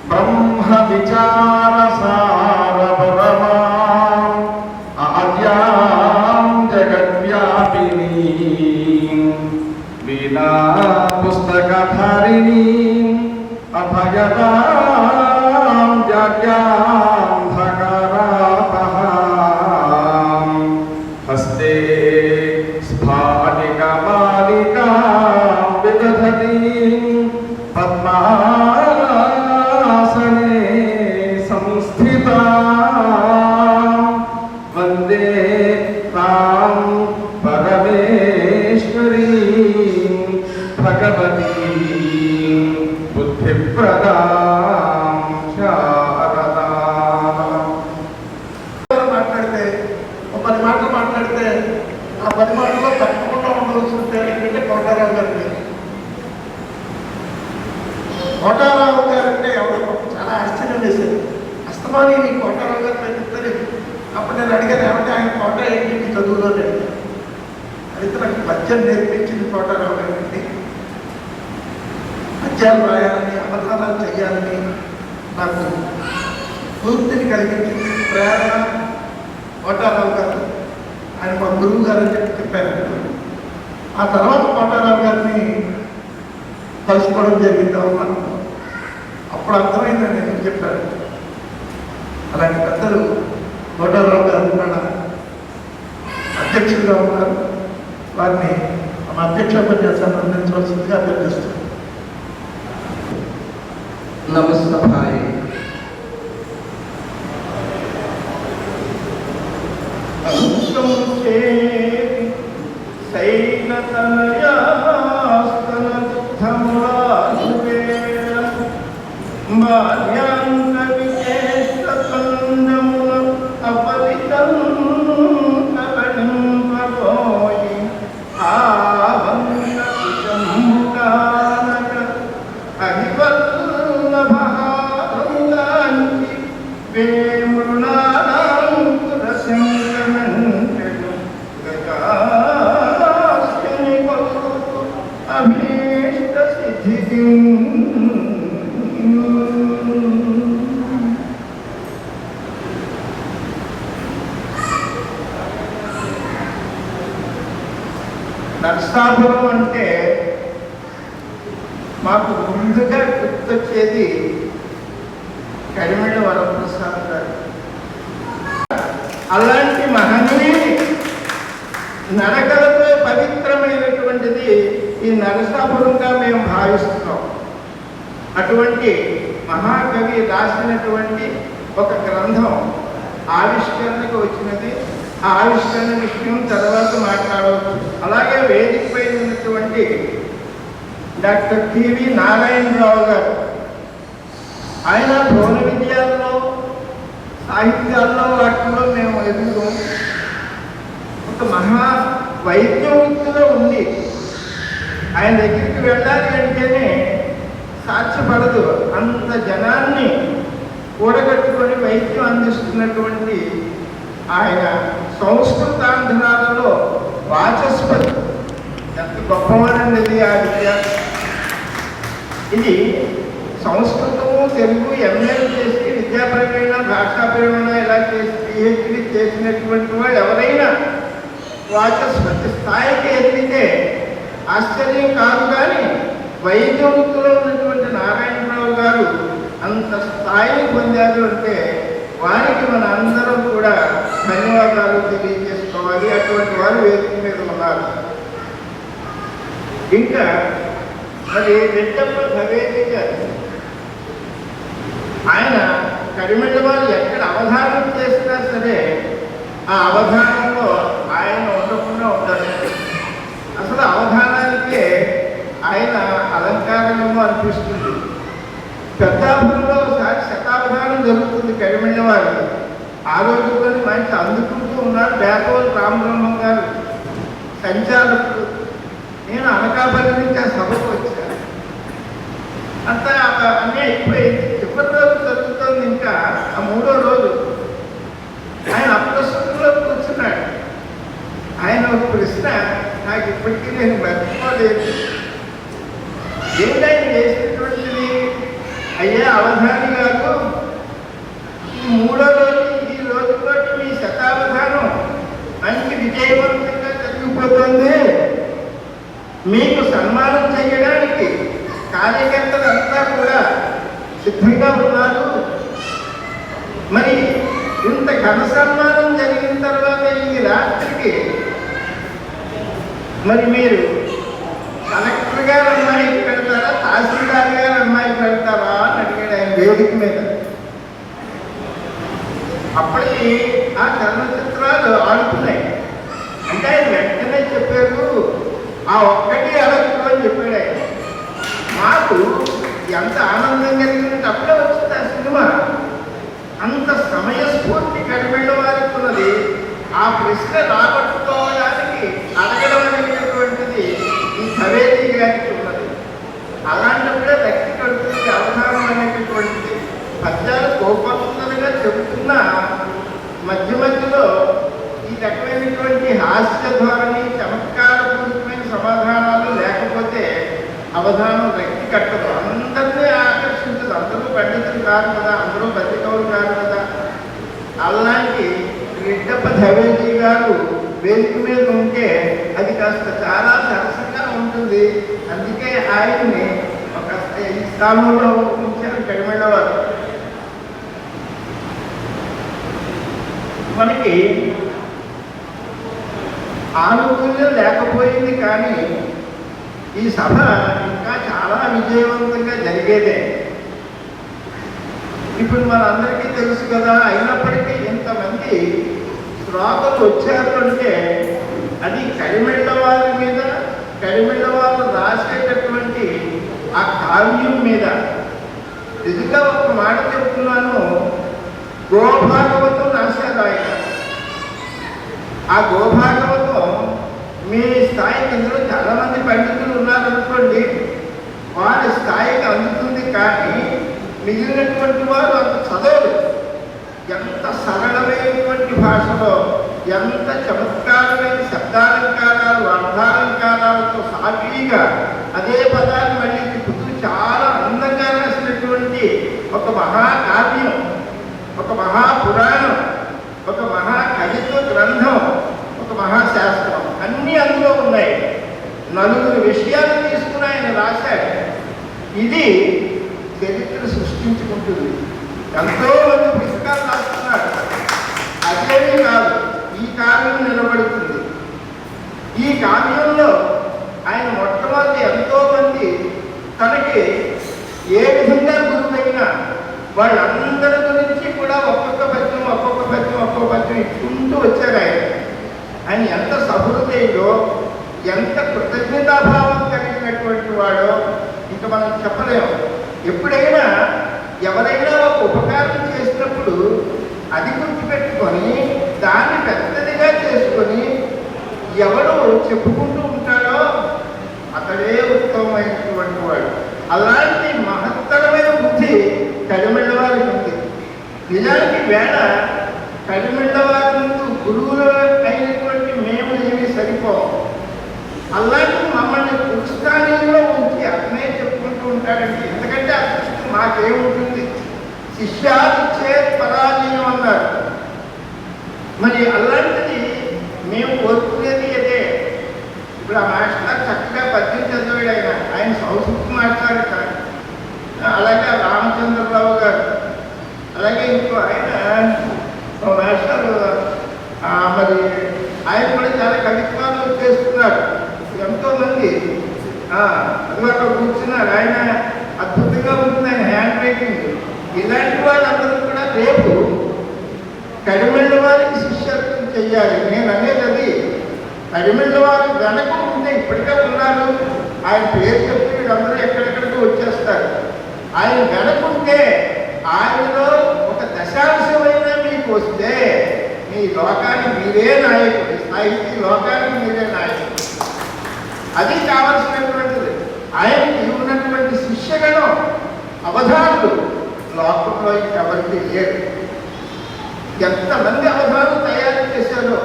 ब्रह्म विचार सारपरमां आद्यां जगद्व्यापिनीं वीणा पुस्तकधारिणीं अभयदां जाड्यान्धकारापहां हस्ते स्फाटिकमालिकां विदधतीं पद्मासने संस्थितां वन्दे तां परमेश्वरीं भगवतीं बुद्धिप्रदां शारदाम्. మాట్లాడితే ఒక 10 మాటలు మాట్లాడితే ఆ 10 మాటల్లో తప్పకుండా ఉండవలసిన పేరు ఏంటంటే కోటారావు గారి. కోటారావు గారు అంటే ఎవరు చాలా ఆశ్చర్యం వేసేది. అస్తమాని నీ కోటారావు గారు పెరుగుతుంది. అప్పుడు నేను అడిగాను, ఏమంటే ఆయన కోట ఏంటి చదువులో లేదు అయితే నాకు పద్యం నేర్పించింది కోటారావు గారు అండి. పద్యాలు రాయాలని, అవధానాలు చేయాలని నాకు పూర్తిని కలిగించింది ప్రేరణ కోటారావు గారు. ఆయన మా గురువు గారు అని చెప్పారు. ఆ తర్వాత కోటారావు గారిని కలుసుకోవడం జరిగింది. అప్పుడు అర్థమైందని నేను చెప్పాను. అలాంటి పెద్దలు కోటారావు గారు కూడా అధ్యక్షులుగా ఉన్నారు. వారిని మన అధ్యక్ష ఉపన్యాసాన్ని అందించవలసిందిగా అభ్యర్థిస్తున్నాను. నమస్తే. నరసాపురం అంటే మాకు ముందుగా గుర్తొచ్చేది కడిమెళ్ళ వరప్రసాద్ గారు. అలాంటి మహనీయుని నడకలతో పవిత్రమైనటువంటిది ఈ నరసాపురంగా మేము భావిస్తున్నాం. అటువంటి మహాకవి రాసినటువంటి ఒక గ్రంథం ఆవిష్కరణకు వచ్చినది. ఆ ఆవిష్కరణ విషయం తర్వాత మాట్లాడవచ్చు. అలాగే వేదిక పైన ఉన్నటువంటి డాక్టర్ టివి నారాయణరావు గారు, ఆయన భువన విద్యాల్లో, సాహిత్యాల్లో వాటిలో మేము ఎదుగు ఒక మహా వైద్య వృత్తిలో ఉంది. ఆయన దగ్గరికి వెళ్ళాలి అంటేనే సాధ్యపడదు. అంత జనాన్ని కూడగట్టుకొని వైద్యం అందిస్తున్నటువంటి ఆయన సంస్కృతాంధ్రాలలో వాచస్పతి. ఎంత గొప్పవాడండి ఆ విద్య. ఇది సంస్కృతము, తెలుగు ఎంఏలు చేసి విద్యాపరమైన, భాషాపరమైన ఇలా చేసి పిహెచ్డి చేసినటువంటి వాళ్ళు ఎవరైనా వాచస్పతి స్థాయికి ఎదిగితే ఆశ్చర్యం కాదు. కానీ వైద్య వృత్తిలో ఉన్నటువంటి నారాయణరావు గారు అంత స్థాయిని పొందారు అంటే వారికి మన అందరం కూడా ధన్యవాదాలు తెలియజేసుకోవాలి. అటువంటి వారు వేదిక మీద ఉన్నారు. ఇంకా మరి రెడ్డప్ప భవేది గారు, ఆయన కడిమెళ్ళ వాళ్ళు ఎక్కడ అవధానం చేసినా సరే ఆ అవధానంలో ఆయన ఉండకుండా ఉంటారు. అసలు అవధానానికే ఆయన అలంకారము అనిపిస్తుంది. పెద్దాపురంలో ఒకసారి శతావధానం జరుగుతుంది కడిమెళ్ళ వారు. ఆ రోజుకొని మంచి అందుకుంటూ ఉన్నారు బేకవల్ రామబ్రహ్మం గారు సంచాలకుడు. నేను అనకాపల్లి నుంచి ఆ సభకు వచ్చాను. అంతా అన్నీ అయిపోయింది. చివరి రోజు జరుగుతుంది. ఇంకా ఆ 3వ రోజు ఆయన అప్రస్తుతంలో కూర్చున్నాడు. ఆయన ఒక ప్రశ్న నాకు ఇప్పటికీ నేను మర్చిపోలేదు. ఏంటైనా చేసింది అయ్యా అవధాని గారు, ఇది 3వ రోజు, ఈ రోజుతో మీ శతావధానం మంచి విజయవంతంగా జరిగిపోతుంది. మీకు సన్మానం చేయడానికి కార్యకర్తలంతా కూడా సిద్ధంగా ఉన్నారు. మరి ఇంత ఘన సన్మానం జరిగిన తర్వాత ఈ రాత్రికి మరి మీరు కలెక్టర్ గారు అమ్మాయికి పెడతారా, తహసీల్దార్ గారు అమ్మాయికి పెడతారా అని అడిగాడు ఆయన వేదిక మీద. అప్పటికి ఆ చలనచిత్రాలు ఆడుతున్నాయి. అంటే ఆయన వెంటనే చెప్పారు, ఆ ఒక్కటి అడగదు అని చెప్పాడు ఆయన. మాకు ఎంత ఆనందం కలిగినట్టు అప్పుడే వచ్చింది ఆ సినిమా. అంత సమయస్ఫూర్తి కడిపెళ్ళ వారికి ఉన్నది. ఆ ప్రశ్న రాబట్టుకోవడానికి అడగడం అనేటటువంటిది ఈ కవేరీ గారికి ఉన్నది. అలాంటప్పుడే వ్యక్తి కడుతుంది అవధానం అనేటటువంటిది. పద్యాలు కోపంగా చెబుతున్నా మధ్య మధ్యలో ఈ రకమైనటువంటి హాస్య ధోరణి, చమత్కారపూరితమైన సమాధానాలు లేకపోతే అవధానం వ్యక్తి కట్టదు. అందరినీ ఆకర్షించదు. అందరూ పండితులు కాదు కదా, అందరూ బతికవులు కాదు కదా. అలాంటి రెడ్డప్ప ధవేజీ గారు వేదిక మీద ఉంటే అది కాస్త చాలా సరసంగా ఉంటుంది. అందుకే ఆయన్ని ఒక ఈ స్థానంలో ఉంచారు కడిమెళ్ళ వారు. మనకి ఆనుకూల్యం లేకపోయింది, కానీ ఈ సభ ఇంకా చాలా విజయవంతంగా జరిగేదే. ఇప్పుడు మనందరికీ తెలుసు కదా. అయినప్పటికీ ఇంతమంది శ్రోతలు వచ్చారు అంటే అది కడిమెళ్ళ వారి మీద, కడిమెళ్ళ వారు రాసేటటువంటి ఆ కావ్యం మీద. నిజంగా ఒక మాట చెప్తున్నాను, గోభాగవతం రాశారు ఆయన. ఆ గోభాగవతం మీ స్థాయికి, ఇందులో చాలామంది పండితులు ఉన్నారనుకోండి, వారి స్థాయికి అందుతుంది. కానీ మిగిలినటువంటి వారు అంత చదవరు. ఎంత సరళమైనటువంటి భాషలో, ఎంత చమత్కారమైన శబ్దాలంకారాలు, అర్థాలంకారాలతో సాఫీగా అదే పదాన్ని మళ్ళీ తిప్పుతూ చాలా అందంగా రాసినటువంటి ఒక మహాకావ్యం, ఒక మహాపురాణం, ఒక మహాకవిత్వ గ్రంథం, ఒక మహాశాస్త్రం అన్నీ అందులో ఉన్నాయి. 4 విషయాలు తీసుకుని ఆయన రాశాడు. ఇది చరిత్ర సృష్టించుకుంటుంది. ఎంతో మంది పుస్తకాలు రాస్తున్నారు. అదేమీ కాదు, ఈ కావ్యం నిలబడుతుంది. ఈ కావ్యంలో ఆయన మొట్టమొదటి ఎంతో మంది తనకి ఏ విధంగా గురువైనా వాళ్ళందరి గురించి కూడా ఒక్కొక్క పద్యం ఇచ్చుకుంటూ వచ్చారు ఆయన. ఆయన ఎంత సహృదయుడో, ఎంత కృతజ్ఞతాభావం కలిగినటువంటి వాడో ఇంకా మనం చెప్పలేము. ఎప్పుడైనా ఎవరైనా ఒక ఉపకారం చేసినప్పుడు అది గుర్తుపెట్టుకొని దాన్ని పెద్దదిగా చేసుకొని ఎవడు చెప్పుకుంటూ ఉంటాడో అతడే ఉత్తమమైనటువంటి వాడు. అలాంటి మహత్తరమైన బుద్ధి కడిమెళ్ళ వారికి ఉంది. నిజానికి వేళ కడిమెళ్ళ వారి ముందు గురువులు అయినటువంటి మేము ఏమీ సరిపోం. అలాంటి మమ్మల్ని పురుషాలలో ఉంచి అతనే చెప్పుకుంటూ ఉంటాడండి. ఎందుకంటే ఆ దృష్టి మాకేముంటుంది, శిష్యాదిచ్చే పరాజయం అన్నారు. మరి అలాంటిది మేము కోరుకునేది అదే. ఇప్పుడు ఆ మాస్టర్ చక్కగా పద్యం చదివాడు. ఆయన సంస్కృతి మాస్టర్ కాదు. అలాగే రామచంద్రరావు గారు, అలాగే ఇంకో ఆయన మాస్టర్, మరి ఆయన కూడా చాలా కవిత్వాలు చేస్తున్నారు. ఎంతోమంది అది అక్కడ కూర్చున్నారు. ఆయన అద్భుతంగా ఉంటుంది ఆయన హ్యాండ్ రైటింగ్. ఇలాంటి వాళ్ళందరూ కూడా రేపు కడిమెళ్ళ వారికి శిష్యత్వం చెయ్యాలి. నేను అనేది అది. కడిమెళ్ళ వారు వెనక ఉంటే ఇప్పటికే ఉన్నారు. ఆయన పేరు చెప్తే వీళ్ళందరూ ఎక్కడెక్కడికి వచ్చేస్తారు. ఆయన వెనకుంటే ఆయనలో ఒక దశాంశమైనా మీకు వస్తే మీ లోకానికి మీరే నాయకుడు, స్థాయికి లోకానికి మీరే నాయకుడు. అది కావలసినటువంటిది. ఆయనకి ఉన్నటువంటి శిష్యగణం, అవధానులు లోకంలో ఎవరికి లేరు. ఎంతమంది అవధానులు తయారు చేశారో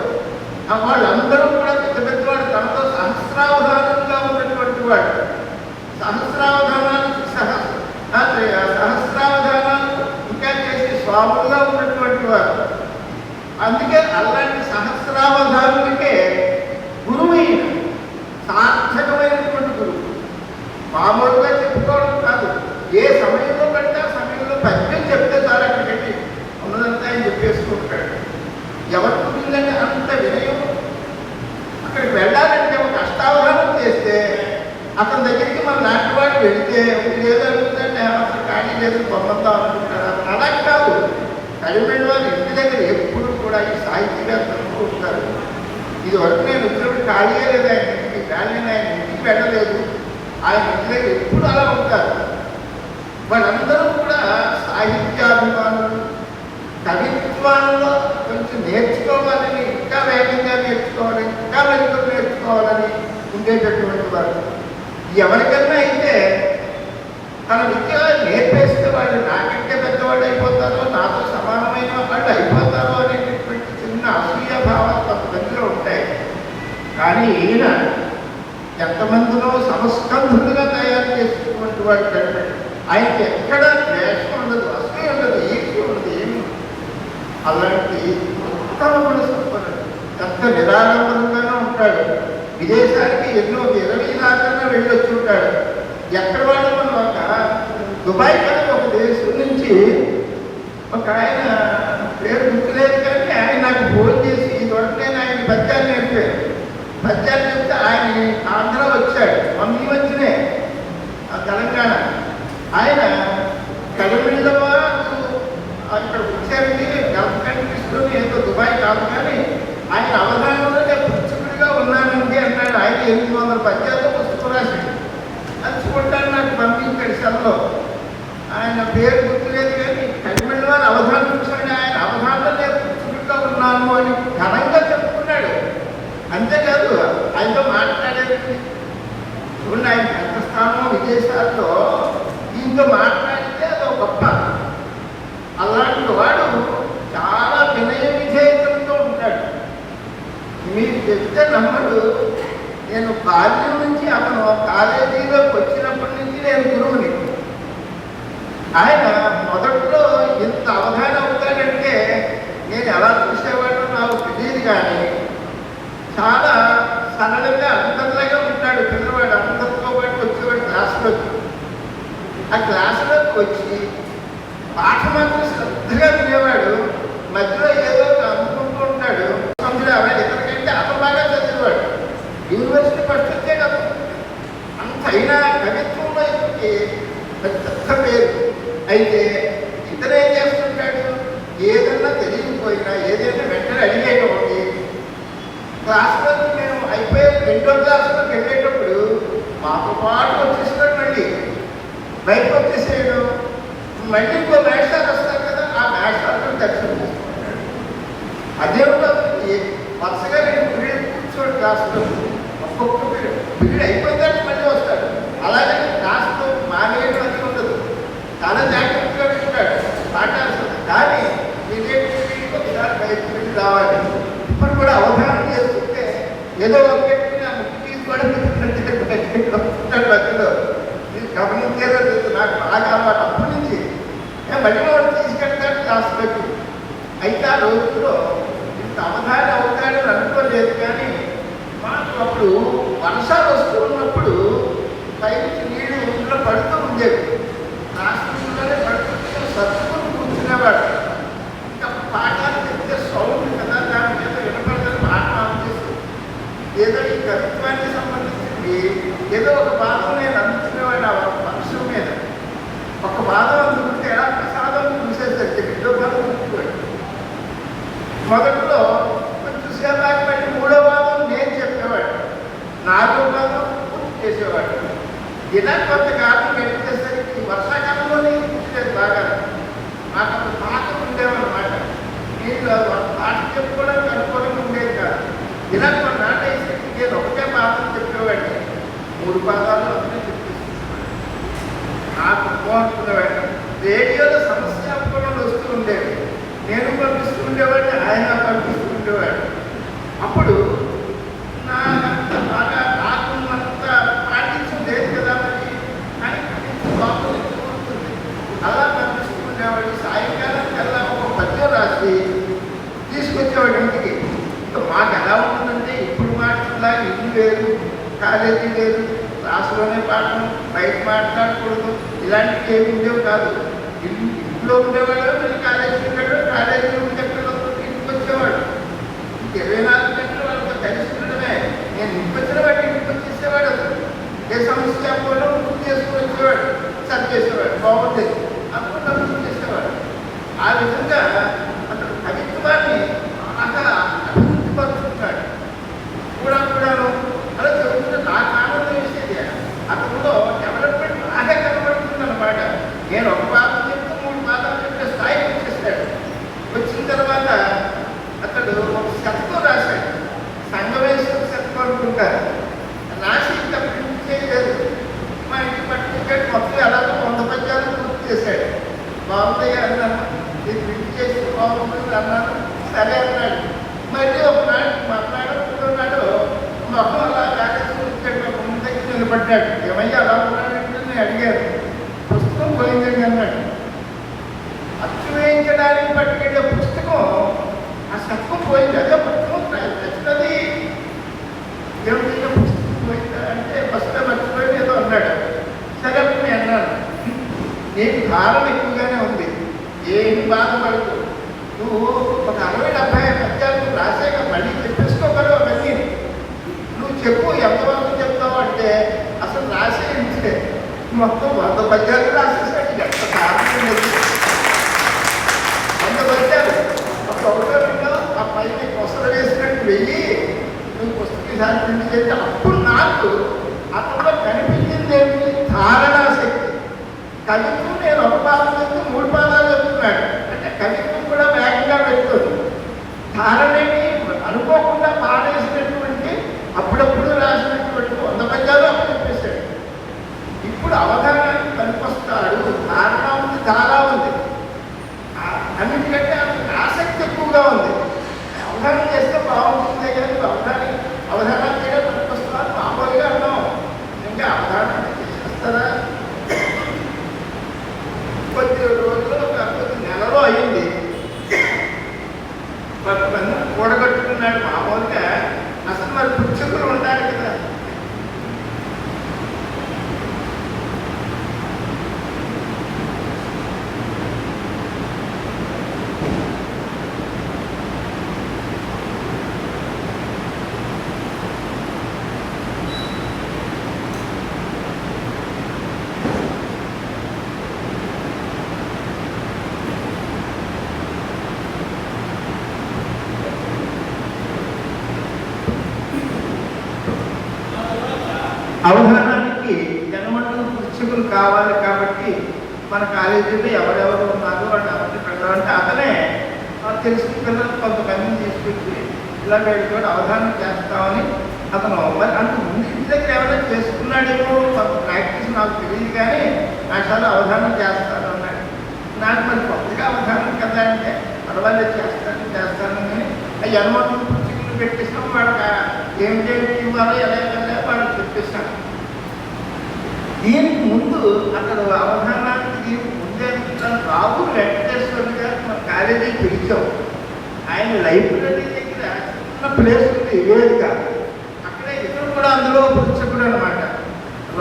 వాళ్ళందరూ కూడా పెద్ద పెద్దవాడు. తనతో సహస్రావధానంగా ఉన్నటువంటి వాడు. సహస్రావధానానికి సహస్ర అలాంటి సహస్రావధానులకే గురువైన సార్థకమైనటువంటి గురువు. మామూలుగా చెప్పుకోవడం కాదు, ఏ సమయంలో పడితే ఆ సమయంలో పద్యం చెప్తే చాలు అక్కడికి ఉన్నదంతా ఆయన చెప్పేసుకుంటాడు. ఎవరికి ఉంటుందంటే అంత వినయం. అక్కడికి వెళ్ళాలంటే ఒక అష్టావధానం చేస్తే అతని దగ్గరికి మన నాటి వాడు వెళితే ఏదో అడుగుతుందంటే అసలు ఖాళీ లేదు పొమ్మంతా అనుకుంటారు. అలా కాదు, కలిమిడి వారు ఇంటి దగ్గర ఎప్పుడు కూడా ఈ సాహిత్యంగా చదువుకుంటారు. ఇది వరకు నేను వచ్చినప్పుడు ఖాళీయే లేదు, ఆయన ఇంటికి కానీ ఆయన ఇంటికి వెళ్ళలేదు, ఆయన ఇంటి దగ్గర ఎప్పుడు అలా ఉంటారు. వాళ్ళందరూ కూడా సాహిత్యాభిమానులు. కవిత్వంలో కొంచెం నేర్చుకోవాలని, ఇంకా వేగంగా నేర్చుకోవాలని, ఇంకా మెరుగులు నేర్చుకోవాలని ఉండేటటువంటి వారు. ఎవరికన్నా అయితే తన విద్య నేర్పేస్తే వాళ్ళు నాకంటే పెద్దవాళ్ళు అయిపోతారో, నాతో సమానమైన వాళ్ళు అయిపోతారో అనేటటువంటి చిన్న అసూయ భావాలు కొంతమందిలో ఉంటాయి. కానీ ఈయన ఎంతమందిలో సంస్కంధులుగా తయారు చేసినటువంటి వాడు కంటే ఆయనకి ఎక్కడ ద్వేషం ఉండదు, అసూయ ఉండదు, ఈర్ష్య ఉండదు, ఏమి ఉండదు. అలాంటి ఉత్తమ గుణ సంపన్నుడు. ఎంత నిరాడంబరంగానే ఉంటాడు. విదేశానికి ఎన్నో 20 దాకా వెళ్ళొచ్చి ఉంటాడు. ఎక్కడ వాడు మనం ఒక దుబాయ్ కానీ ఒక దేశం నుంచి ఒక ఆయన పేరు గుర్తులేదు కానీ ఆయన నాకు ఫోన్ చేసి ఇదివరకు నేను ఆయన పద్యాలు నేర్పాను. పద్యాలు చెప్తే ఆయన ఆంధ్ర వచ్చాడు, మమ్మీ వచ్చినే తెలంగాణ. ఆయన కలిమిడిలో ఇక్కడ వచ్చారండి, గల్ఫ్ కంట్రీస్లో ఏదో దుబాయ్ కాదు కానీ ఆయన అవగాహనలో నేను పుచ్చుకుడిగా ఉన్నానండి అన్నాడు. ఆయన 800 పద్యాలతో పుస్తకం రాశాడు. అది చూడటానికి నాకు పంపించాడు సెల్లో. ఆయన పేరు గుర్తులేదు కానీ కలిమిడి వారు అవధానం చూసాడు. ఆయన అవధానంలో నేను పుచ్చుకుడిగా ఉన్నాను అని ఘనంగా చెప్పుకున్నాడు. అంతేకాదు ఆయనతో మాట్లాడేది చూడండి, ఆయన ఎంత స్థానం విదేశాల్లో ఈయనతో మాట్లాడితే అది ఒక గొప్ప. అలాంటి వాడు చాలా వినయ విధేయతలతో ఉంటాడు. మీరు చెప్తే నమ్మడు. నేను బాల్యం నుంచి అతను కాలేజీలోకి వచ్చినప్పటి నుంచి నేను గురువుని. ఆయన మొదట్లో ఇంత అవగాహన అవుతాడంటే నేను ఎలా చూసేవాడో నాకు తెలియదు కానీ చాలా సరళంగా అందరిలాగా ఉంటాడు పిల్లవాడు. అందరితో పాటు వచ్చేవాడు క్లాసులోకి. ఆ క్లాసులోకి వచ్చి పాఠ మాత్రం శ్రద్ధగా వినేవాడు. మధ్యలో ఏదో అందుకుంటూ ఉంటాడు. అందులో ఇతనికంటే అతను బాగా చదివేవాడు. యూనివర్సిటీ ఫస్ట్ వచ్చే కదా. అంత అయినా కవిత్వంలో ఇతనికి పెద్ద పేరు. అయితే ఇతను ఏం చేస్తుంటాడు, ఏదన్నా తెలియకపోయినా ఏదైనా వెంటనే అడిగేటువంటి క్లాసులో మేము అయిపోయే 2వ క్లాసులోకి వెళ్ళేటప్పుడు మాతో పాటు వచ్చేసినాడు. మళ్ళీ బయటకు వచ్చేసేయడం. మళ్ళీ ఇంకో మేషాలు వస్తారు కదా, ఆ మేషాలతో దర్శనం చేసుకుంటాడు. అదే వరుసగా 2 పీరియడ్ కూర్చోడు క్లాసులో. ఒక్కొక్క పీరియడ్ అయిపోయిందంటే మళ్ళీ వస్తాడు. అలాగే క్లాసులో మానేయడం అది ఉండదు. చాలా జాగ్రత్తగా వింటాడు పాఠాలు. కానీ ఇదే పీరియడ్కి ఒకసారి బయటకు వెళ్ళి రావాలి. ఇప్పుడు కూడా అవగాహన చేసుకుంటే ఏదో ఒకటి నా ముక్కు తీసుకోవడం మధ్యలో గమనించేదో నాకు బాగా అలవాటు. అప్పటి నుంచి మళ్ళీ వాడు తీసుకెళ్తాడు క్లాసులోకి. అయితే ఆ రోజుల్లో ఇంత అవగాహన అవుతాడని అనుకోలేదు. కానీ మాకు అప్పుడు వర్షాలు వస్తూ ఉన్నప్పుడు పైనుంచి నీళ్ళు ఇంట్లో పడుతూ ఉండేవి. క్లాసులోనే పడుతుంటే సర్దుకుని కూర్చునేవాడు. ఇంకా పాఠాలు చెప్తే సౌండ్ కదా, దాని మీద వినపడదని మాట ఆలోచిస్తూ ఏదో ఈ కవిత్వానికి సంబంధించింది ఏదో ఒక భాగం నేను అందుకునేవాడు. ఆ వర్షం మీద ఒక భాగం అందుకుంటే ఎలా ప్రసాదం చూసేసరికి 2వ భాగం చూసుకోండి. మొదట్లో కొంచెం సేపు బట్టి 3వ భాగం నేను చెప్పేవాడు, 4వ భాగం పూర్తి చేసేవాడు. ఇలా కొంతకాలం గడిపేసరికి వర్షాకాలంలోనే కూర్చునేది బాగా. నాకు అప్పుడు పాట ఉండేవన్నమాట. నీళ్ళు పాట చెప్పుకోవడానికి అనుకూలంగా ఉండేది కాదు. ఇలా కొన్నాళ్ళు వేసరికి నేను ఒకటే పాఠం చెప్పేవాడిని, 3 పాదాలు అందులో చెప్పేసుకున్నాను. నాకు అనుకునేవాడిని. రేడియోలో సమస్యాపూర్ణలు వస్తూ ఉండేవి. నేను పంపిస్తూ ఉండేవాడిని, ఆయన పంపిస్తూ ఉండేవాడు. అప్పుడు నాకంత బాగా నాకు అంత పాటించలేదు కదా మరి. కానీ బాబు కోరుతుంది అలా పంపిస్తూ ఉండేవాడు. సాయంకాలం కల్లా ఒక పద్యం రాసి తీసుకొచ్చేవాడు ఇంటికి. కాలేజీ లేదు, క్లాసులోనే పాఠం, బయట మాట్లాడకూడదు, ఇలాంటివి ఏమి ఉండేవి కాదు. ఇంట్లో ఉండేవాడు, వీళ్ళు కాలేజీకి వెళ్ళాడు, కాలేజీలో ఉండే పిల్లలతో ఇంటికి వచ్చేవాడు. 24 గంటలు వాళ్ళతో కలిసి ఉండడమే. నేను ఇంటికి వచ్చిన వాడు ఇంటికి వచ్చేసేవాడు. అసలు ఏ సమస్య చెప్పకుండా గుర్తు చేసుకుని వచ్చేవాడు, సరి చేసేవాడు, బాగుండేది అప్పుడు గుర్తు చేసేవాడు. ఆ విధంగా అతను కవిత్వాన్ని బాగా అభివృద్ధిపరుచుకున్నాడు. కూడాను అలా చెబుతుంటే నాకు ఆనందం వేసేది. అతనిలో డెవలప్మెంట్ బాగా కనబడుతుంది అన్నమాట. నేను ఒక పాదం చెప్తే 3 పాదాలు చెప్పే స్థాయికి వచ్చేసాడు. వచ్చిన తర్వాత అతడు ఒక శతకం రాశాడు. సంగమేశ్వర శతకం అనుకుంటారు. రాసి ఇంకా ప్రింట్ చేయలేదు. మా ఇంటి పట్టుకెళ్ళి మొత్తం ఎలాగో 100 పద్యాలు పూర్తి చేశాడు. బాగుందయ్యా అన్నాను, ఇది ప్రింట్ చేసి బాగుంటుంది అన్నాను. సరే అన్నాడు. మళ్ళీ ఒకనాడు మాట్లాడుతున్నాడు, మొహం అలా కాలేసుకుంటాడు. ఒక ముందు దగ్గర నిలబడ్డాడు. ఏమయ్యా అలా ఉన్నాడంటే నేను అడిగాను. పుస్తకం పోయిందండి అన్నాడు. అచ్చు వేయించడానికి పట్టుకెళ్ళే పుస్తకం, ఆ శతకం పోయింది. అదే పుస్తకం నచ్చినది. ఏమిటంటే పుస్తకం పోయిందా అంటే ఫస్ట్ మర్చిపోయింది ఏదో అన్నాడు. సరే అప్పుడు నేను అన్నాను, నీకు భారం ఎక్కువగానే ఉంది, ఏమి బాధపడదు. నువ్వు ఒక 60-70 పద్యాలు రాసాక మళ్ళీ చెప్పేసుకోగలవు. అవన్నీ నువ్వు చెప్పు, ఎంతవరకు చెప్తావు అంటే అసలు రాసేయించే మొత్తం 100 పద్యాలు రాసేసాడు. ఎంత కారణం లేదు. 100 పద్యాలు ఒకటో రెండో ఆ పైన కొసలు వేసినట్టు వెయ్యి నువ్వు పుస్తకం సాధించి చేస్తే అప్పుడు నాకు అతనిలో కనిపించింది ఏమిటి? ధారణాశక్తి. కవిత్వం నేను ఒక పాదం చెప్తే 3 పాదాలు చెప్తున్నాడు అంటే కవిత్వం కూడా వేగంగా పెడుతుంది. ధారణని అనుకోకుండా పాడేసినటువంటి అప్పుడప్పుడు రాసినటువంటి 100 పద్యాలు అప్పుడు చెప్పేశాడు. ఇప్పుడు అవధానానికి పనికొస్తాడు. ధారణ ఉంది, చాలా ఉంది. అన్నిటికంటే అతనికి ఆసక్తి ఎక్కువగా ఉంది. అవధానం చేస్తే బాగుంటుంది కానీ అవధానానికి పనికొస్తాను మామూలుగా అన్నాం. ఇంకా అవధానం చేసేస్తారా? కొద్ది రోజులు కొద్ది నెలలో అయింది. కొంతమంది కూడగట్టుకున్నాడు. మామూలుగా అసలు మరి పుచ్చకులు ఉండాలి కదా. అవధానానికి జనమండలి పుస్తకులు కావాలి కాబట్టి మన కాలేజీలో ఎవరెవరు ఉన్నారు వాళ్ళు ఎవరిని పెట్టాలంటే అతనే తెలిసిన పిల్లలు కొంతమందిని తీసుకొచ్చి ఇలా వీళ్ళతో అవధానం చేస్తామని అతను మరి అంత ముందు ఇంటి దగ్గర ఎవరైనా చేసుకున్నాడేమో కొంత ప్రాక్టీస్ నాకు తెలియదు కానీ నాకు చాలా అవధానం చేస్తాను అన్నాడు. నాకు మరి కొత్తగా అవధానం కదా అంటే పర్వాలేదు చేస్తాను కానీ ఆ జనమండలి పుస్తకులు పెట్టేసినాం. వాళ్ళకి ఏమిటి ఇవ్వాలో ఎలా వాళ్ళు చెప్పేస్తాను. దీనికి ముందు అతడు అవధానానికి ముందే రావు వెంకటేశ్వరుడు గారు మన కాలేజీకి పిలిచాం. ఆయన లైబ్రరీ దగ్గర చిన్న ప్లేస్ ఉంది, వేదిక. అక్కడే ఇతను కూడా అందులో పుస్తకుడు అనమాట.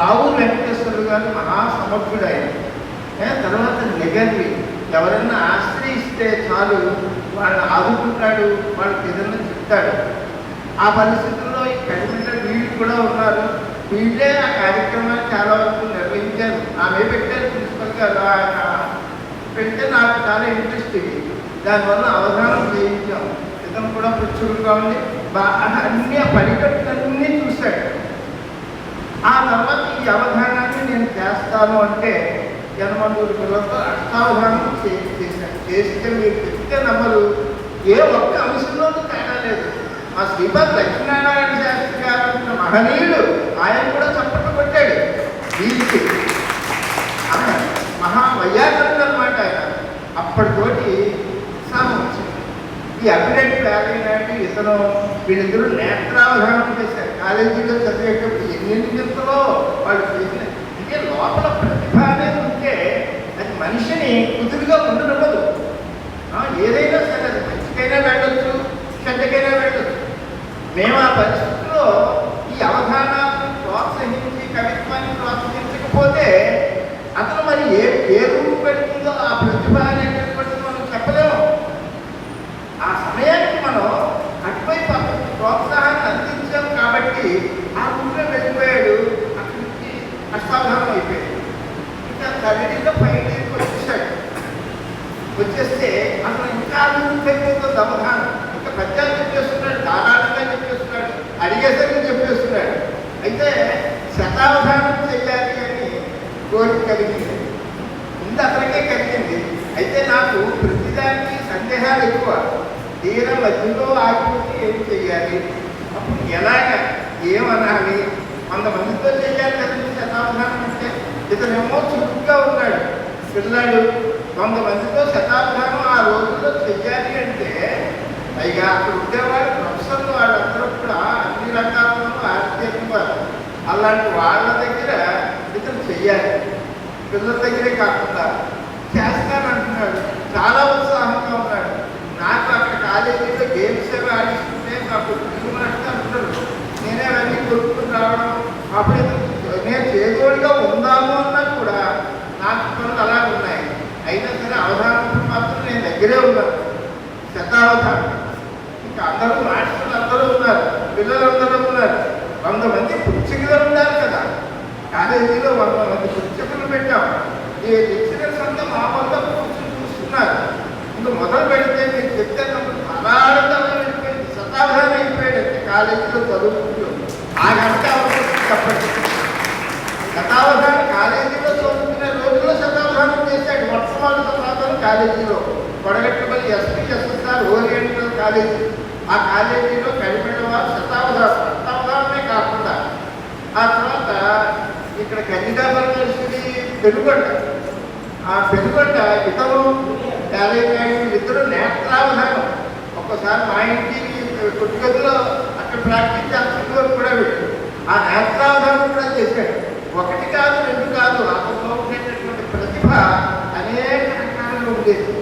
రావు వెంకటేశ్వరుడు గారు మహాసమర్థుడు ఆయన. తర్వాత నిగర్వి ఎవరైనా ఆశ్రయిస్తే చాలు వాళ్ళని ఆదుకుంటాడు, వాళ్ళకి ఏదైనా చెప్తాడు. ఆ పరిస్థితుల్లో ఈ కడిమిట వీళ్ళు కూడా ఉన్నారు. వీళ్ళే ఆ కార్యక్రమాన్ని చాలా వరకు నిర్వహించారు. ఆమె పెట్టారు ప్రిన్సిపల్ గారు. పెడితే నాకు చాలా ఇంట్రెస్ట్ ఇది. దానివల్ల అవధానం చేయించాం. ఇతను కూడా పుచ్చుడుగా ఉంది. అన్ని ఆ పరికట్టులన్నీ చూశాడు. ఆ తర్వాత ఈ అవధానాన్ని నేను చేస్తాను అంటే జనమండలి పిల్లలతో అష్టావధానం చేశాను. చేస్తే మీరు చెప్తే నమ్మరు, ఏ ఒక్క అంశంలోనూ తేడా లేదు. మా శ్రీపాద్ లక్ష్మీనారాయణ శాస్త్రి గారు మహనీయుడు, ఆయన కూడా చప్పట్లు కొట్టాడు. వీరికి మహావయ్యాకరుడు అనమాట ఆయన. అప్పటితోటి ఉత్సాహం వచ్చింది. ఈ అభినయ్ ప్యారైనాటి ఇతను వీళ్ళిద్దరూ నేత్రావధానం చేశారు. కాలేజీలో చదివేటప్పుడు ఎన్ని గంటలో వాళ్ళు చేసిన అంటే లోపల ప్రతిభ అనేది ఉంటే అది మనిషిని కుదురుగా ఉండనివ్వదు. ఏదైనా సరే అది మంచికైనా వెళ్ళొచ్చు, చెడ్డకైనా వెళ్ళొచ్చు. మేము ఆ పరిస్థితుల్లో ఈ అవధానాన్ని థర్డ్ ఫైనల్ ఇయర్కి వచ్చేసాడు. వచ్చేస్తే అసలు ఇంకా అభివృద్ధితో దమహానం ఇంకా పద్యాలు చెప్పేస్తున్నాడు, దారాలుగా చెప్పేస్తున్నాడు, అడిగేసరికి చెప్పేస్తున్నాడు. అయితే శతావధానం చెయ్యాలి అని కోరిక కలిగింది, ముందు అతనికే కలిగింది. అయితే నాకు ప్రతిదానికి సందేహాలు ఎక్కువ, తీర మధ్యలో ఆగిపోతే ఏం చెయ్యాలి, అప్పుడు ఎలాగ ఏమనాలి, 100 మందితో చెయ్యాలి కదండి శతావధానం అంటే. ఇతనేమో చురుగ్గా ఉన్నాడు పిల్లాడు, 100 మందితో శతాబ్దానం ఆ రోజుల్లో చెయ్యాలి అంటే పైగా అక్కడ ఉండేవాళ్ళు ప్రొఫెసర్లు వాళ్ళందరూ కూడా అన్ని రంగాల్లోనూ ఆశ్చర్యంగా అలాంటి వాళ్ళ దగ్గర ఇతను చెయ్యాలి, పిల్లల దగ్గరే కాకుండా చేస్తానంటున్నాడు. చాలా ఉత్సాహంగా ఉన్నాడు. నాకు అక్కడ కాలేజీలో గేమ్స్ అవి ఆడిస్తుంటే నాకు పిల్లలు అంటారు, నేనే అవన్నీ కొనుక్కుని రావడం. అప్పుడు నేను చేదోడిగా ఉందాము అన్నా కూడా నాకు పనులు అలా ఉన్నాయి. అయినా సరే అవధానం మాత్రం నేను దగ్గరే ఉన్నాను. శతావధానం ఇంకా అందరూ మాస్టర్లు అందరూ ఉన్నారు, పిల్లలందరూ ఉన్నారు. 100 మంది పుస్తకులు ఉన్నారు కదా కాలేజీలో, 100 మంది పుస్తకులు పెట్టాం. ఈ లెక్చరర్స్ అంతా మా వల్ల కూర్చొని చూస్తున్నారు. ఇంకా మొదలు పెడితే మీరు చెప్తే పరాడతాలు వెళ్ళిపోయింది, శతావధానం అయిపోయాడు కాలేజీలో చదువుకుంటూ. ఆ గంట చెప్పండి, శతావధానం కాలేజీలో చదువుకునే రోజుల్లో శతావధానం చేశాడు. మొట్టమొదటి శతావధానం కాలేజీలో కొడగట్టుపల్లి SPSSR ఓరియంటల్ కాలేజీ, ఆ కాలేజీలో కడిపెట్టిన వారు శతావధానమే కాకుండా ఆ తర్వాత ఇక్కడ కన్నికాపురం యూనివర్సిటీ పెనుగొండ, ఆ పెనుగొండ ఇతరు 55 ఇద్దరు నేత్రావధానం. ఒక్కసారి మా ఇంటికి కొట్టుగదిలో అక్కడ ప్రాక్టీస్ చేస్తున్న కూడా వెళ్ళి ఆ నేత్రావధానం కూడా చేశాడు. 1 కాదు 2 కాదు, అతనిలో ఉండేటటువంటి ప్రతిభ అనేక రకాలుగా ఉండేది.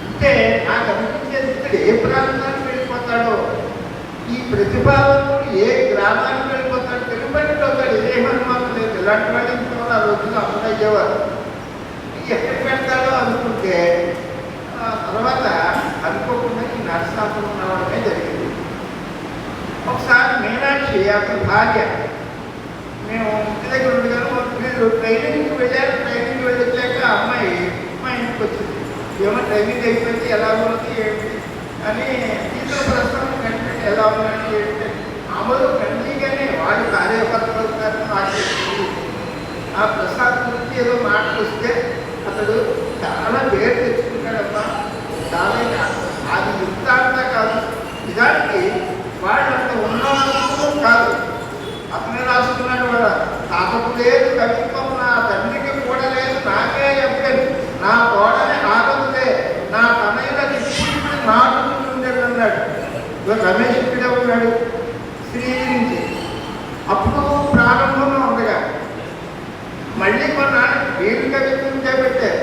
అంటే నాకు అనిపించేది ఇక్కడ ఏ ప్రాంతానికి వెళ్ళిపోతాడో, ఈ ప్రతిభావంతుడు ఏ గ్రామానికి వెళ్ళిపోతాడు, తెలుగుబడిలో అవుతాడు, ఏమనుమానం లేదు. ఇలాంటి వాళ్ళు ఇంట్లో ఆ రోజుల్లో అమలు అయ్యేవారు. ఎక్కడికి వెళ్తాడో అనుకుంటే తర్వాత అనుకోకుండా ఈ నరసాపురం రావడమే జరిగింది. ఒకసారి మీనాక్షి అతని భార్య, మేము ఇంటి దగ్గర ఉండగాను వీళ్ళు ట్రైనింగ్కి వెళ్ళారు. ట్రైనింగ్కి వెళ్ళొచ్చాక అమ్మాయి మా ఇంటికి వచ్చింది. ఏమో ట్రైనింగ్ అయిపోయింది, ఎలా ఉన్నది ఏంటి అని టీచర్ ప్రశ్నలు కంటే ఎలా ఉన్నది ఏంటి మామూలు కంటిగానే వాళ్ళు కార్యకర్తలు ఆ ప్రసాద్ గురించి ఏదో మాటలు వస్తే అతడు చాలా పేరు తెచ్చుకుంటాడమ్మా. చాలా అది ఇంత అంతా కాదు, నిజానికి వాళ్ళు అంత ఉన్నవాళ్ళు కాదు. అతనే రాసుకున్నాడు కూడా, తాతకు లేదు కవిత్వం, నా తండ్రికి కూడా లేదు, నాకే చెప్పలేదు, నా కోడని ఆగదులే, నా తనయులకి ఇప్పుడు నాటుకుంటూ ఉండేది అన్నాడు. రమేష్ ఇక్కడే ఉన్నాడు శ్రీ గురించి. అప్పుడు ప్రారంభంలో ఉండగా మళ్ళీ కొన్నాడు వీరు కవిత్వం చేపట్టారు.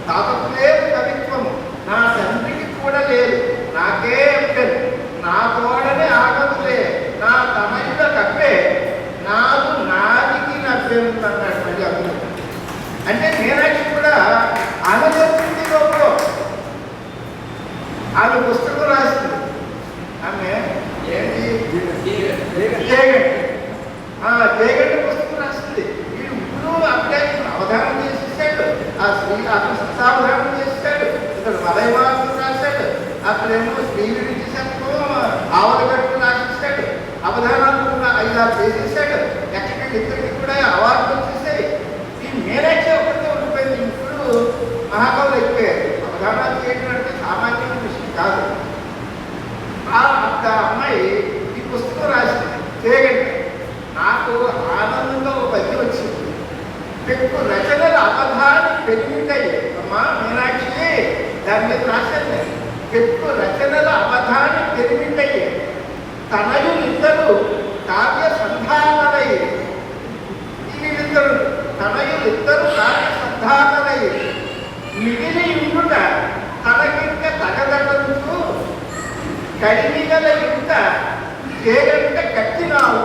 తాతకు లేదు కవిత్వము, నా తండ్రికి కూడా లేదు, నాకే చెప్పలేదు, నా కోడని ఆగదులే, నా తనయుల కప్పే, నాకు నాదికి నవ్వేది అన్నాడు మళ్ళీ అందులో. అంటే మీనాక్షి కూడా ఆమె చెప్తుంది లోపల, ఆమె పుస్తకం రాస్తుంది. ఆమె ఏంటి జయగడ్డ పుస్తకం రాస్తుంది. వీడు ఇప్పుడు అప్పుడే అవధానం చేసేసాడు, ఆ శ్రీ అతను శతావధానం చేస్తాడు, ఇతడు మలయమార్గం రాశాడు, అక్కడేమో శ్రీ గురించి ఆవలగట్టు రాసిస్తాడు, అవధానాలు 5-6 చేసేసాడు. ఎక్కడికి ఇద్దరికి కూడా అవార్డులు వచ్చేసాయి. ఈ మీనాక్షి ఒకరితో ఉండిపోయింది. ఇప్పుడు మహాకవులు అయిపోయారు. అవధానాలు చేయడం అంటే సామాన్యమైన విషయం కాదు. ఆ అమ్మాయి ఈ పుస్తకం రాసింది చేయగండి. నాకు ఆనందంగా ఒక పద్యం వచ్చింది. పెక్కు రచనల అవధాని పెరిగితాయి అమ్మా మీనాక్షి, దాని మీద రాశాను. పెక్కు రచనల అవధాని పెరిగితాయి, తనయులిద్దరు కావ్య సంధానలై, వీళ్ళిద్దరు తనయులిద్దరు కావ్య సంధానలై మిగిలి ఉండుట తనకింక తగదటంతో కడిమిగల ఇంత జేగంట కట్టినావు.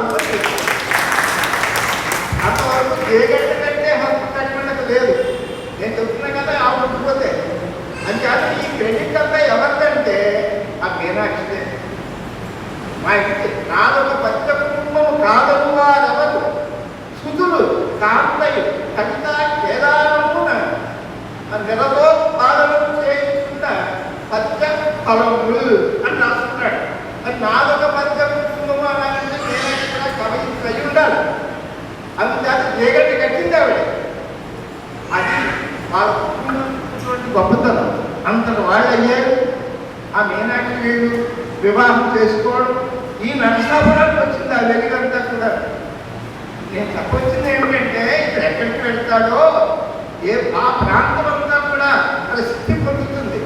అంతవరకు జేగంట కంటే హక్కు కట్టినట్టు లేదు. నేను చెప్తున్నా కదా ఆ ఉండిపోతే అంచేత ఈ క్రెడిట్ అంతా ఎవరికంటే ఆ మీనాక్షిదే. మా ఇంటి నాదొక పెద్ద కుటుంబము కాదను వారెవరు, సుతులు కాంతయు కవిత కేదారము పెదతో పాలన చేయించుకున్న పద్య ఫలములు అని రాస్తున్నాడు. మరి నాదొక పద్య కుటుంబము అనాలంటే నేను ఇక్కడ కవి అయి ఉండాలి. అందుచేత జగట్టి కట్టింది ఆవిడ. అది వాళ్ళ కుటుంబం గొప్పతనం. అంతటి వాళ్ళు అయ్యారు. ఆ మీనాక్షి వీళ్ళు వివాహం చేసుకోవడం ఈ నరసాపురానికి వచ్చింది. ఆ వెలుగంతా కూడా నేను చెప్పొచ్చింది ఏమిటంటే ఇక్కడ ఎక్కడికి వెళ్తాడో ఆ ప్రాంతం అంతా కూడా ప్రసిద్ధి పొందుతుంది.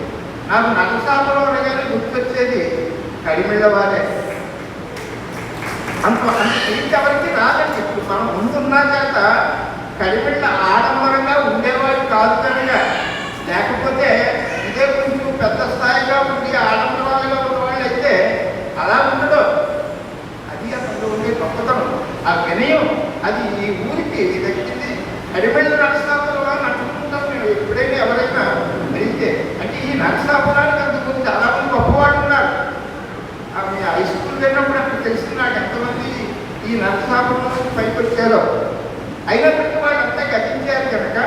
నాకు నరసాపురం అనగానే గుర్తొచ్చేది కడిమిళ్ళ వారే. అంత ఎవరికి రాదండి. ఇప్పుడు మనం ముందున్నా చేత కడిమిళ్ళ ఆడంబరంగా ఉండేవాడు కాదు కనుక, లేకపోతే ఇదే కొంచెం పెద్ద స్థాయిగా ఉండి ఆడంబరాలుగా ఉన్నవాళ్ళు అయితే అలా ఉండదు. అది అసలు ఉండే గొప్పతనం, ఆ వినయం. అది ఈ ఊరికి దక్కింది. కడిమిళ్ళ నరసాపురం అని అనుకుంటాం మేము ఎప్పుడైనా ఎవరైనా అడిగితే. అంటే ఈ నరసాపురానికి అంతకుముందు చాలామంది గొప్పవాళ్ళు ఉన్నారు. ఆమె హై స్కూల్ వెళ్ళినప్పుడు అక్కడ తెలిసింది నాకు ఎంతమంది ఈ నరసాపురం నుంచి పైకి వచ్చారో. అయినప్పటికీ వాళ్ళంతా గతించారు కనుక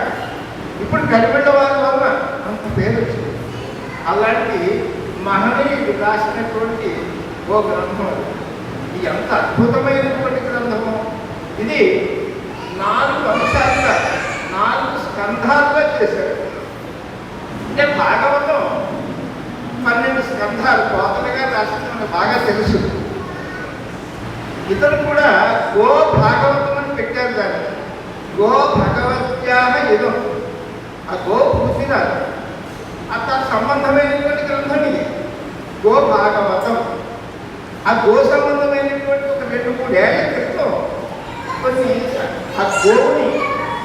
ఇప్పుడు కడిమిళ్ళ వారి వల్ల అంత పేరు వచ్చింది. అలాంటి మహనీయుడు రాసినటువంటి ఓ గ్రంథం. ఇది ఎంత అద్భుతమైనటువంటి గ్రంథము. ఇది 4 అంశాలుగా 4 స్కంధాలుగా చేశారు. అంటే భాగవతం 12 స్కంధాలు కోతలుగా రాసిన బాగా తెలుసు. ఇతను కూడా గో భాగవతం అని పెట్టారు. దాన్ని గో భగవత్యాహ యుగం. ఆ గో పూజినారు. తన సంబంధమైనటువంటి గ్రంథం ఇది గో భాగవతం. ఆ గో సంబంధమైనటువంటి ఒక 2-3 ఏళ్ల క్రితం కొన్ని ఆ గోవుని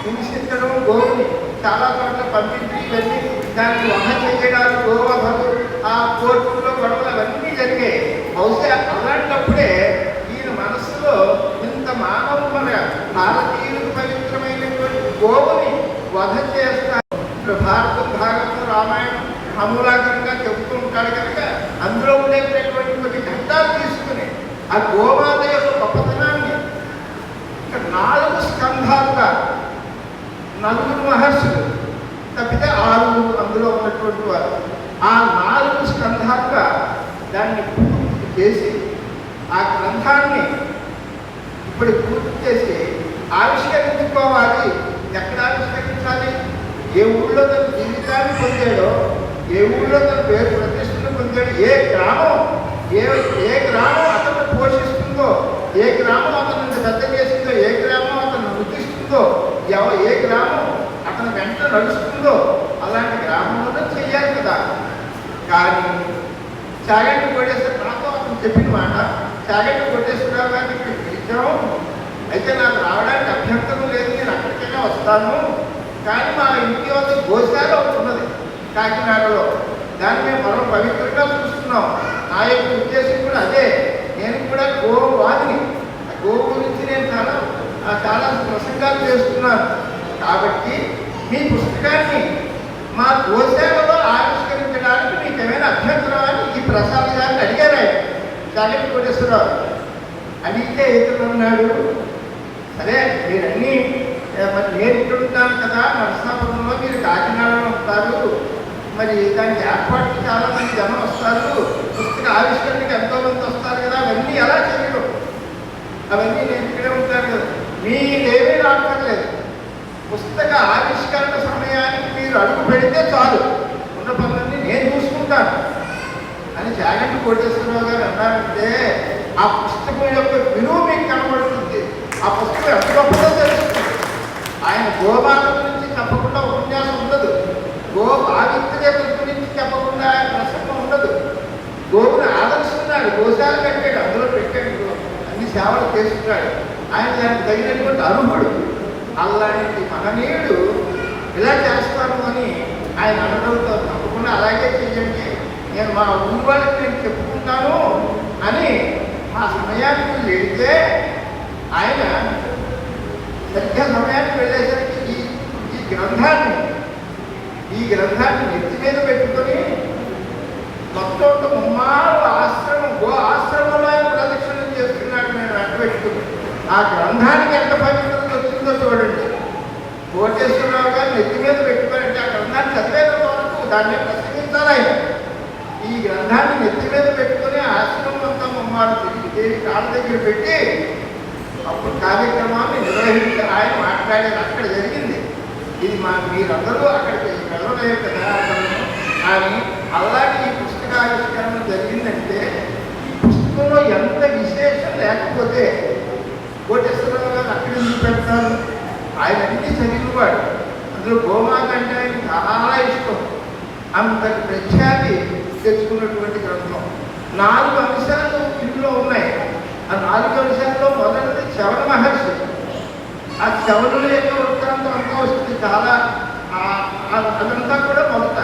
హింసించడం, గోవుని చాలా చోట్ల పంపించి ఇవన్నీ దాన్ని వధ చేయడాలు, గోవధలు, ఆ కోర్టులో గొడవలు అవన్నీ జరిగాయి. బహుశా అలాంటప్పుడే ఈయన మనస్సులో ఇంత మానవ మన భారతీయులకు పవిత్రమైనటువంటి గోవుని వధ చేస్తారు. భారతం, భాగవతం, రామాయణం అమూలాగ్రంగా చెబుతూ ఉంటాడు కనుక అందులో ఉండేటటువంటి కొన్ని ఘట్టాలు తీసుకుని ఆ గోమాత యొక్క గొప్పతనాన్ని 4 స్కంధాలుగా 4 మహర్షులు తప్పితే 6 అందులో ఉన్నటువంటి వారు ఆ 4 స్కంధాలుగా దాన్ని పూర్తి చేసి ఆ గ్రంథాన్ని ఇప్పుడు పూర్తి చేసి ఆవిష్కరించుకోవాలి. ఎక్కడ ఆవిష్కరించాలి? ఏ ఊళ్ళో తన జీవితాన్ని పొందాడో, ఏ ఊళ్ళో తన పేరు ప్రతిష్టను పొందాడు, ఏ గ్రామం అతను పోషిస్తుందో, ఏ గ్రామం అతను పెద్ద చేసిందో, ఏ గ్రామం అతను వృద్ధిస్తుందో, ఏ గ్రామం అతను వెంట నడుస్తుందో అలాంటి గ్రామంలో చెయ్యాలి కదా. కానీ చాగంటి కోటేశ్వర నాతో అతను చెప్పిన మాట, చాగంటి కోటేశ్వరరావు గారిని ఇక్కడ పిలిచాము, అయితే నాకు రావడానికి అభ్యంతరం లేదు, నేను అక్కడికైనా వస్తాను, కానీ మా ఇంటి వద్ద గోశాల అవుతున్నది కాకినాడలో, దాన్ని మేము మనం పవిత్రంగా చూస్తున్నాం. నా యొక్క ఉద్దేశం కూడా అదే. నేను కూడా గోవాదిని, గోవు గురించి నేను చాలా ప్రసంగాలు చేస్తున్నాను. కాబట్టి మీ పుస్తకాన్ని మా గోశాలలో ఆవిష్కరించడానికి మీకు ఏమైనా అభ్యంతరం అని ఈ ప్రసాద్ గారిని అడిగారు. ఆయన చాగంటి కోటేశ్వరరావు అడిగితే ఇతరున్నాడు, సరే మీరన్నీ మరి నేను ఇక్కడ ఉంటాను కదా, నరసాపురంలో మీరు కాకినాడలో ఉంటారు, మరి దానికి ఏర్పాట్లు చాలామంది జనం వస్తారు, పుస్తక ఆవిష్కరణకి ఎంతోమంది వస్తారు కదా, అవన్నీ ఎలా చేయడం, అవన్నీ నేను ఇక్కడే ఉంటాను కదా, మీరేమీ రావట్లేదు, పుస్తక ఆవిష్కరణ సమయానికి మీరు అడుగు పెడితే చాలు, ఉన్న పనులన్నీ నేను చూసుకుంటాను అని చాగంటి కోటేశ్వరరావు గారు అన్నారంటే ఆ పుస్తకం యొక్క విలువ మీకు కనబడుతుంది. ఆ పుస్తకం ఎంత గొప్పదో తెలుస్తుంది. ఆయన గోమాత గురించి తప్పకుండా ఉపన్యాసం ఉండదు, గో పావిత్ర్యత గురించి చెప్పకుండా ఆయన ప్రసంగం ఉండదు. గోవుని ఆదర్శిస్తున్నాడు, గోశాల కట్టాడు, అందులో పెట్టాడు, అన్ని సేవలు చేస్తున్నాడు. ఆయన దానికి తగినటువంటి అర్హుడు. అలాంటి మహనీయుడు ఇలా చేస్తాను అని ఆయన అనడంతో తప్పకుండా అలాగే చెయ్యండి, నేను మా ఊరి వాళ్ళకి నేను చెప్పుకుంటాను అని ఆ సమయానికి వెళితే ఆయన సరిగ్గా సమయానికి వెళ్ళేసరికి ఈ గ్రంథాన్ని నెత్తి మీద పెట్టుకొని మొత్తం ముమ్మారు ఆశ్రమం, గో ఆశ్రమంలో ఆయన ప్రదక్షిణం చేస్తున్నాడు. నేను వెంట పెట్టుకుని ఆ గ్రంథానికి ఎంత పవిత్రత వచ్చిందో చూడండి. కోటేశ్వరరావు గారు నెత్తి మీద పెట్టుకోనంటే ఆ గ్రంథాన్ని చదివేది దాన్ని ప్రసంగించాలి ఆయన. ఈ గ్రంథాన్ని నెత్తి మీద పెట్టుకుని ఆశ్రమం అంతా మమ్మాడు తిరిగి దేవి కాళ్ళ దగ్గర పెట్టి అప్పుడు కార్యక్రమాన్ని నిర్వహించి ఆయన మాట్లాడేది అక్కడ జరిగింది. ఇది మీరందరూ అక్కడికి వెళ్ళలేదు కదా అసలు. కానీ అలాగే ఈ పుస్తకావిష్కరణ జరిగిందంటే ఈ పుస్తకంలో ఎంత విశేషం లేకపోతే కోటేశ్వరరావు గారు అక్కడ ఎందుకు పెడతారు? ఆయన అన్ని చదివినవాడు. అందులో గోమాత అంటే ఆయనకి చాలా ఇష్టం. అంతటి ప్రఖ్యాతి తెచ్చుకున్నటువంటి గ్రంథం. 4 అంశాలు ఇందులో ఉన్నాయి. ఆ 4 అంశాల్లో మొదటిది చవన మహర్షి. ఆ చవనుల యొక్క వృత్తాంతం అంతా వస్తుంది. చాలా అదంతా కూడా మొదట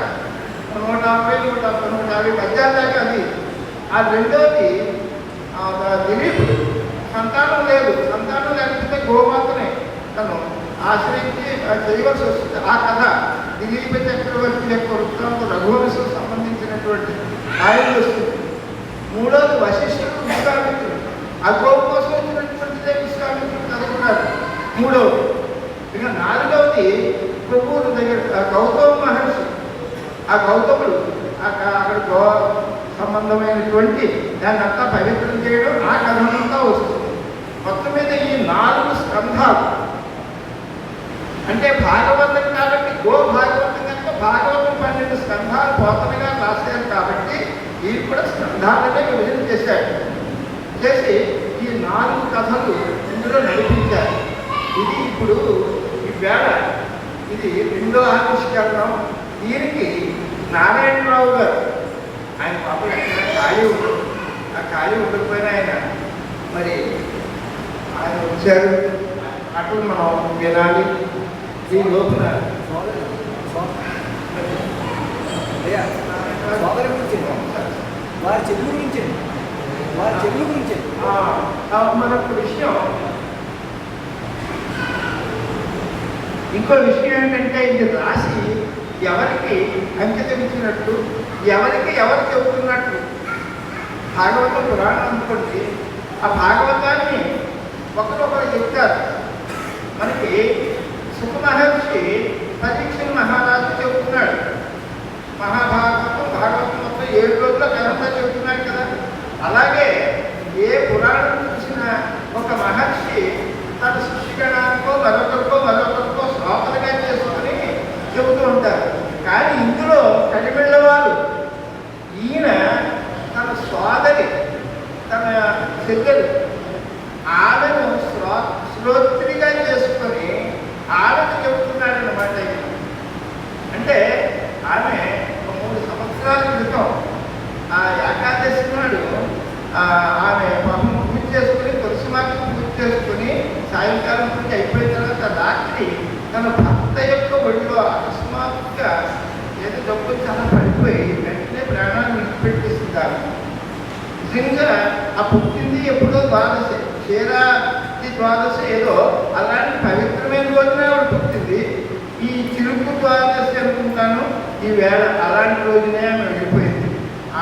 150, 150 పద్యాల దాకా అది. ఆ రెండోది దిలీపుడు. సంతానం లేదు. సంతానం లేకపోతే గోమాతనే తను ఆశ్రయించి చేయవలసి వస్తుంది. ఆ కథ దిలీప చక్రవర్తి యొక్క వృత్తాంతం రఘువంశం సంబంధించినటువంటి ఆయన వస్తుంది. మూడోది వశిష్ఠుడు, విశ్వామిత్రుడు. ఆ గోవు కోసం వచ్చినటువంటిదే విశ్వామిత్రుడు చదువుకున్నారు. మూడవది. ఇక 4వది కొవ్వూరు దగ్గర గౌతమ మహర్షి. ఆ గౌతముడు అక్కడ గో సంబంధమైనటువంటి దాన్ని అంతా పవిత్రం చేయడం, ఆ కథనంతా వస్తుంది. మొత్తం మీద ఈ 4 స్కంధాలు అంటే భాగవతం కాబట్టి గో భాగవతం కనుక భాగవతం 12 స్కంధాలు పోతనగా రాశారు కాబట్టి ఇవి కూడా స్కంధాలనే విభజన చేశాడు. చేసి ఈ 4 కథలు ఇందులో నడిపించారు. ఇది ఇప్పుడు ఈ వేళ ఇది 2వ ఆవిష్కరణం. దీనికి నారాయణరావు గారు ఆయన పాపం ఎక్కడ ఖాళీ ఉండదు. ఆ ఖాళీ ఉండకపోయినా ఆయన మరి ఆయన వచ్చారు. అటు మనం వినాలి. ఈ లోపల వారి చెల్లు గురించి మరొక విషయం, ఇంకో విషయం ఏంటంటే ఇది రాసి ఎవరికి అంకితం ఇచ్చినట్టు, ఎవరికి ఎవరు చెబుతున్నట్టు. భాగవతం పురాణం అనుకోండి, ఆ భాగవతాన్ని ఒకరొకరు చెప్తారు. మనకి సుఖ మహర్షి పరీక్షణ మహారాజు చెబుతున్నాడు. మహాభాగవతం భాగవతం మొత్తం 7 రోజుల కథంతా చెబుతున్నాడు కదా. అలాగే ఏ పురాణం చూసినా ఒక మహర్షి తన శిష్యగణానికో మరొకరికో శ్రోతలుగా చేసుకొని చెబుతూ ఉంటారు. కానీ ఇందులో కలిమిళ్ళ వారు ఈయన తన సోదరి, తన చెల్లెలు ఆమెను శ్రోత్రిగా చేసుకొని ఆమెను చెబుతున్నాడనమాట. అంటే ఆమె 3 సంవత్సరాల క్రితం ఆ ఏకాదశి నాడు ఆమె పూజ చేసుకుని తులసిమాకి పూజ చేసుకుని సాయంకాలం పూజ అయిపోయిన తర్వాత రాత్రి తన భర్త యొక్క ఒడిలో అకస్మాత్తుగా ఏదో జబ్బు చాలా పడిపోయి వెంటనే ప్రాణాన్ని విడిచిపెట్టేస్తున్నారు. నిజంగా ఆ పుట్టింది ఎప్పుడో ద్వాదశి, క్షీరాది ద్వాదశి ఏదో అలాంటి పవిత్రమైన రోజునే ఆవిడ పుట్టింది. ఈ చిరుకు ద్వాదశి అనుకుంటాను ఈ వేళ అలాంటి రోజునే ఆమె వెళ్ళిపోయింది.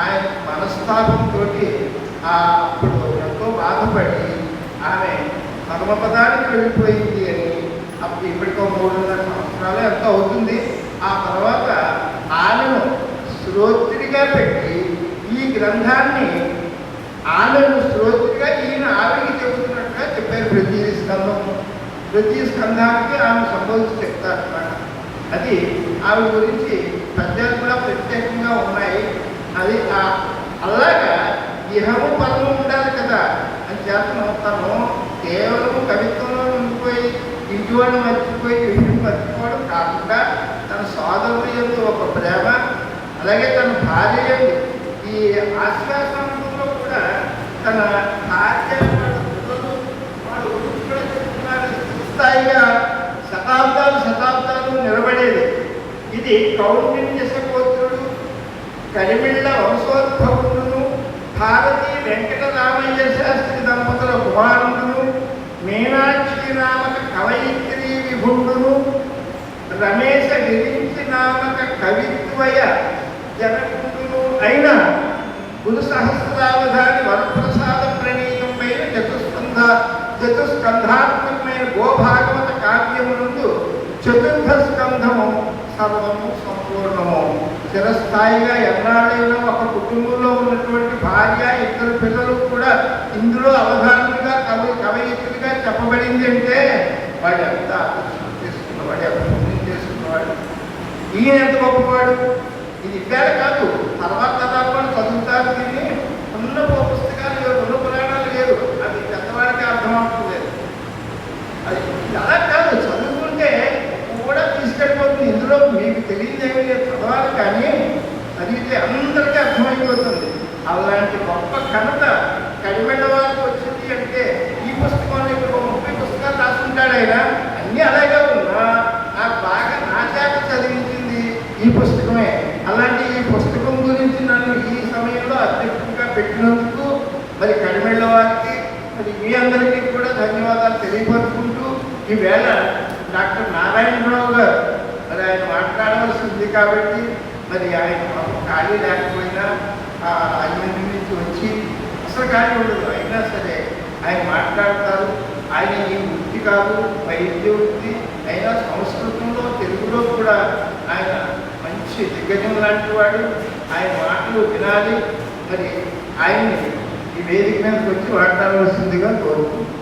ఆయన మనస్తాపంతో అప్పుడు ఎంతో బాధపడి ఆమె పరమపదానికి వెళ్ళిపోయింది అని అప్పుడు ఇప్పటికో 3.5 సంవత్సరాలు ఎంతో అవుతుంది. ఆ తర్వాత ఆమెను శ్రోత్రిగా పెట్టి ఈ గ్రంథాన్ని ఆమెను శ్రోత్రిగా ఈయన ఆవిడికి చెబుతున్నట్టుగా చెప్పారు. ప్రతి స్కంధానికి ఆమె సంబోధించి చెప్తారన్నమాట. అది ఆవిడ గురించి పద్యాలు కూడా ప్రత్యేకంగా ఉన్నాయి. అది అలాగా ఇహము పరము ఉండాలి కదా అని చేతను తను కేవలం కవిత్వంలో ఉండిపోయి ఇంటివాడిని మర్చిపోయి ఇంటిని మర్చిపోవడం కాకుండా తన సోదరుల యందు ఒక ప్రేమ, అలాగే తన భార్య యందు ఈ ఆశ్వాసంలో కూడా తన భార్య వాడు కూడా చెప్తున్నారు స్థాయిగా శతాబ్దాలు నిలబడేది. ఇది కౌండిన్య సహోదరుడు కలిమిళ్ళ వంశోద్భవుడును భారతీ వెంకటరామయ్య శాస్త్రి దంపతుల కుమారుడును మీనాక్షి నామక కవయిత్రి విభుండును రమేశ విరించి నామక కవిత్వయ జనకుండును అయిన గురు సహస్రావధాని వరప్రసాద ప్రణీతమైన చతుస్కంధాత్మకమైన గోభాగవత కావ్యమునందు 4వ స్కంధము సర్వము సంపూర్ణము. చిరస్థాయిగా ఎన్నాళ్ళైనా ఒక కుటుంబంలో ఉన్నటువంటి భార్య ఇద్దరు పిల్లలు కూడా ఇందులో అవధానులుగా కవయిత్రులుగా చెప్పబడింది అంటే వాడు ఎంత అదృష్టం చేసుకున్నవాడు, ఎంత పుణ్యం చేసుకున్నవాడు, ఈయన ఎంత గొప్పవాడు. ఇది ఇవ్వాలి కాదు, తర్వాత తరాలు చదువుతారు. దీన్ని ఉన్న పుస్తకాలు లేవు, ఉన్న పురాణాలు లేవు, అది పెద్దవాడికి అర్థమవుతుంది. అది అలా కాదు, చదువుకుంటే కూడా తీసుకెళ్ళిపోతుంది. ఇందులో మీకు తెలియదేమీ లేదు, చదవాలి కానీ చదివితే అందరికీ అర్థమైపోతుంది. అలాంటి గొప్ప ఘనత కడిమెళ్ళ వారికి వచ్చింది అంటే ఈ పుస్తకంలో ఇప్పుడు 30 పుస్తకాలు రాసుకుంటాడు ఆయన. అన్నీ అలాగే ఉన్నా నాకు బాగా నా చేత చదివించింది ఈ పుస్తకమే. అలాంటి ఈ పుస్తకం గురించి నన్ను ఈ సమయంలో అధ్యక్షుడిగా పెట్టినందుకు మరి కడిమెళ్ళ వారికి మరి మీ అందరికీ కూడా ధన్యవాదాలు తెలియపరుచుకుంటూ, ఈవేళ డాక్టర్ నారాయణరావు గారు మరి ఆయన మాట్లాడవలసి ఉంది కాబట్టి మరి ఆయన ఖాళీ లేకపోయినా రాజమండ్రి నుంచి వచ్చి అసలు ఖాళీ ఉండదు, అయినా సరే ఆయన మాట్లాడతారు. ఆయన ఈ వృత్తి కాదు, వైద్య వృత్తి అయినా సంస్కృతంలో తెలుగులో కూడా ఆయన మంచి దిగ్గజం లాంటి వాడు. ఆయన మాటలు వినాలి. మరి ఆయన్ని ఈ వేదిక మీదకి వచ్చి మాట్లాడవలసిందిగా కోరుకుంటున్నాను.